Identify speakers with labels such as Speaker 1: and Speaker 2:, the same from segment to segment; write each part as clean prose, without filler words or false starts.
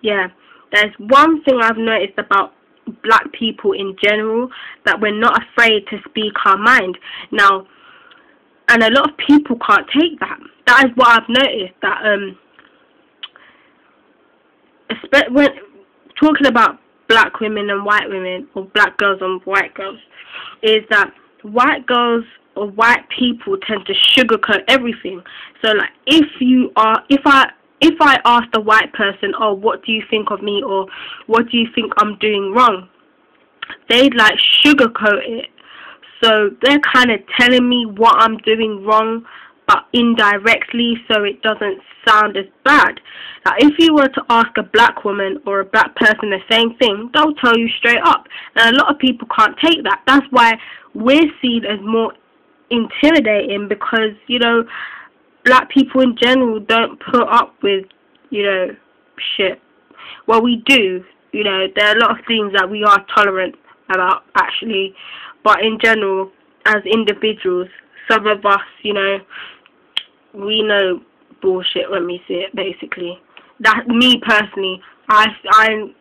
Speaker 1: Yeah, there's one thing I've noticed about black people in general, that we're not afraid to speak our mind. Now, and a lot of people can't take that. That is what I've noticed, that when talking about black women and white women, or black girls and white girls, is that white girls or white people tend to sugarcoat everything. So like, if I ask the white person, oh, what do you think of me, or what do you think I'm doing wrong, they'd like sugarcoat it. So they're kind of telling me what I'm doing wrong, but indirectly, so it doesn't sound as bad. Now, if you were to ask a black woman or a black person the same thing, they'll tell you straight up. And a lot of people can't take that. That's why we're seen as more intimidating, because, you know, black people in general don't put up with, you know, shit. Well, we do. You know, there are a lot of things that we are tolerant about, actually. But in general, as individuals, some of us, you know, we know bullshit when we see it, basically. That, me personally, I,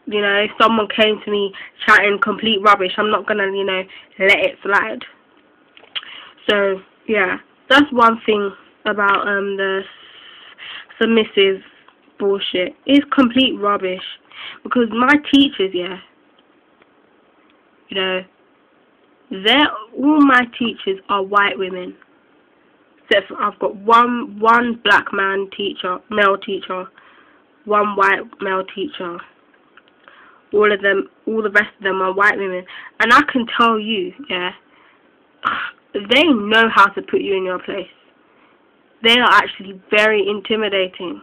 Speaker 1: you know, if someone came to me chatting complete rubbish, I'm not gonna, you know, let it slide. So, yeah, that's one thing about the submissive bullshit. It's complete rubbish. Because my teachers, yeah, you know, all my teachers are white women. Except for I've got one black male teacher, one white male teacher. All the rest of them are white women. And I can tell you, yeah, they know how to put you in your place. They are actually very intimidating.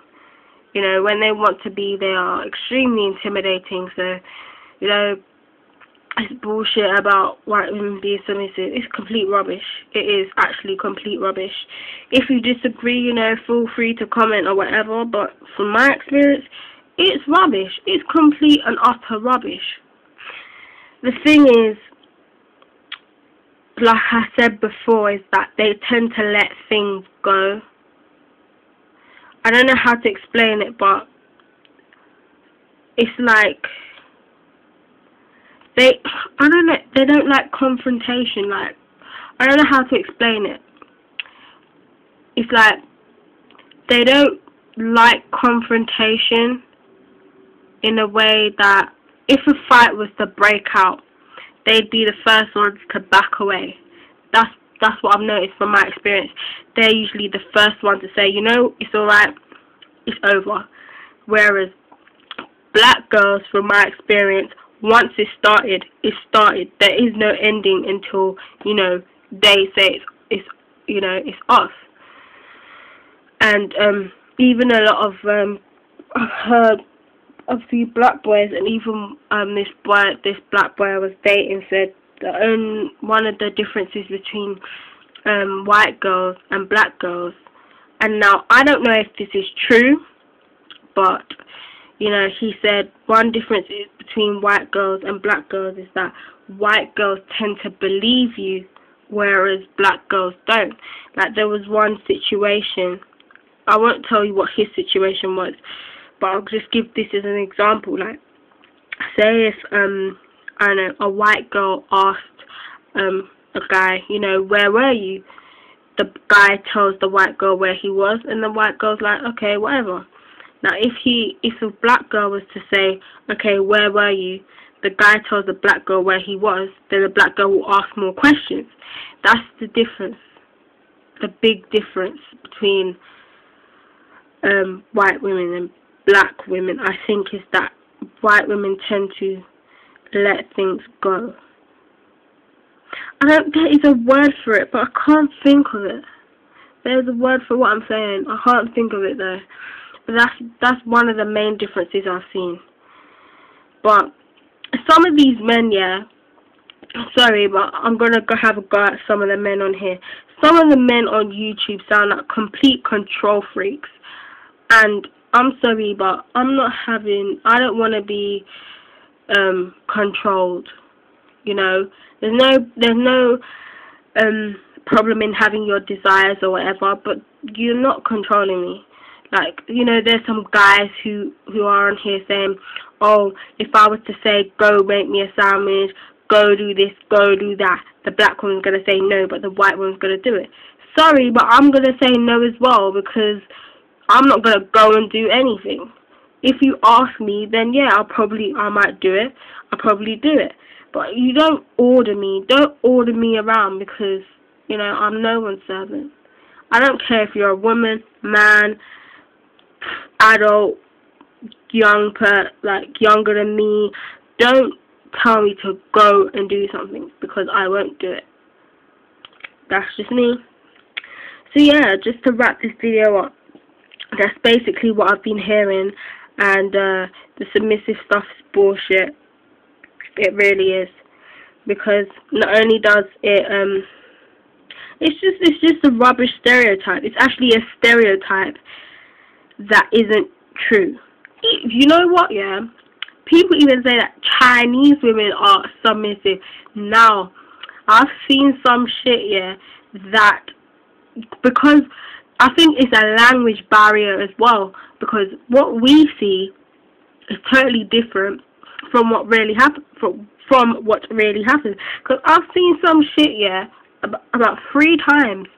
Speaker 1: You know, when they want to be, they are extremely intimidating. So, you know, it's bullshit about white women being submissive. It's complete rubbish. It is actually complete rubbish. If you disagree, you know, feel free to comment or whatever. But from my experience, it's rubbish. It's complete and utter rubbish. The thing is, like I said before, is that they tend to let things go. I don't know how to explain it, but it's like they don't like confrontation. Like, I don't know how to explain it. It's like they don't like confrontation in a way that if a fight was to break out, they'd be the first ones to back away. That's what I've noticed from my experience. They're usually the first one to say, you know, it's alright, it's over. Whereas black girls, from my experience, once it's started, it's started. There is no ending until, you know, they say it's you know, it's off. And even a lot of I've heard of the black boys, and even this black boy I was dating said that one of the differences between white girls and black girls, and now I don't know if this is true, but you know, he said one difference between white girls and black girls is that white girls tend to believe you, whereas black girls don't. Like, there was one situation, I won't tell you what his situation was, but I'll just give this as an example. Like, say if I don't know, a white girl asked a guy, you know, where were you? The guy tells the white girl where he was, and the white girl's like, okay, whatever. Now, if a black girl was to say, okay, where were you? The guy tells the black girl where he was, then the black girl will ask more questions. That's the difference. The big difference between white women and black women, I think, is that white women tend to let things go. There is a word for it, but I can't think of it. There's a word for what I'm saying. I can't think of it though. But that's one of the main differences I've seen. But some of these men, yeah, sorry, but I'm gonna go have a go at some of the men on here. Some of the men on YouTube sound like complete control freaks, and I'm sorry, but I don't want to be controlled. You know, there's no problem in having your desires or whatever, but you're not controlling me. Like, you know, there's some guys who are on here saying, oh, if I was to say, go make me a sandwich, go do this, go do that, the black woman's going to say no, but the white woman's going to do it. Sorry, but I'm going to say no as well, because I'm not going to go and do anything. If you ask me, then yeah, I might do it. I'll probably do it. But you don't order me. Don't order me around, because, you know, I'm no one's servant. I don't care if you're a woman, man, adult, younger than me. Don't tell me to go and do something, because I won't do it. That's just me. So yeah, just to wrap this video up, that's basically what I've been hearing, and the submissive stuff's bullshit. It really is, because not only does it it's just a rubbish stereotype. It's actually a stereotype that isn't true. You know what, yeah? People even say that Chinese women are submissive. Now, I've seen some shit, yeah, that, because I think it's a language barrier as well, because what we see is totally different from what really happens. From what really happens. Because I've seen some shit, yeah, about 3 times,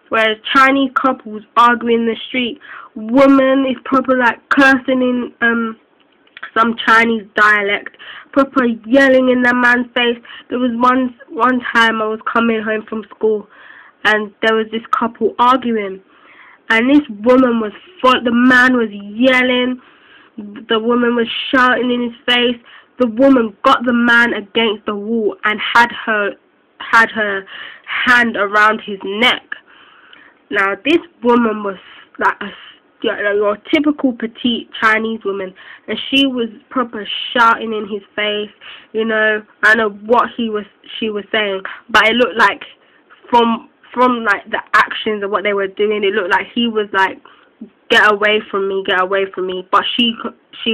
Speaker 1: where Chinese couples argue in the street. Woman is proper like cursing in some Chinese dialect, proper yelling in the man's face. There was one time I was coming home from school, and there was this couple arguing, and this woman was the man was yelling, the woman was shouting in his face. The woman got the man against the wall and had her hand around his neck. Now, this woman was like your typical petite Chinese woman, and she was proper shouting in his face. You know, I know what she was saying, but it looked like from like the actions of what they were doing, it looked like he was like, get away from me, get away from me. But she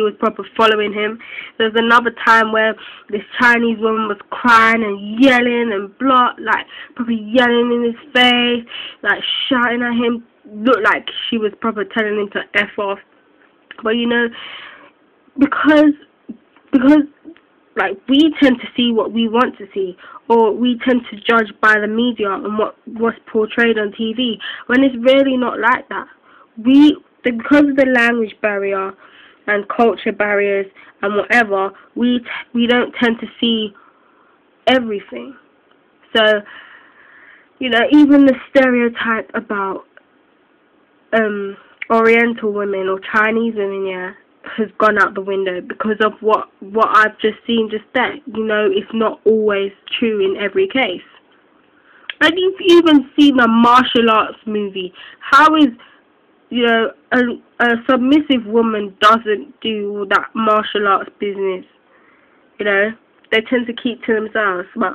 Speaker 1: was proper following him. There was another time where this Chinese woman was crying and yelling and like probably yelling in his face, like shouting at him. Looked like she was proper telling him to F off. But you know, because like we tend to see what we want to see, or we tend to judge by the media and what's portrayed on TV, when it's really not like that. Because of the language barrier and culture barriers and whatever, we don't tend to see everything. So, you know, even the stereotype about Oriental women or Chinese women, yeah, has gone out the window because of what I've just seen just there. You know, it's not always true in every case. And you've even seen a martial arts movie. How is, you know, a submissive woman doesn't do that martial arts business? You know, they tend to keep to themselves. But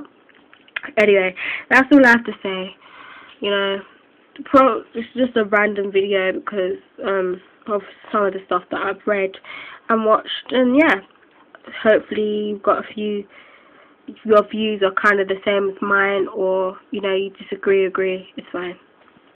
Speaker 1: anyway, that's all I have to say. You know, it's just a random video because of some of the stuff that I've read and watched, and yeah, hopefully you've got your views are kind of the same as mine, or you know, you disagree, agree, it's fine.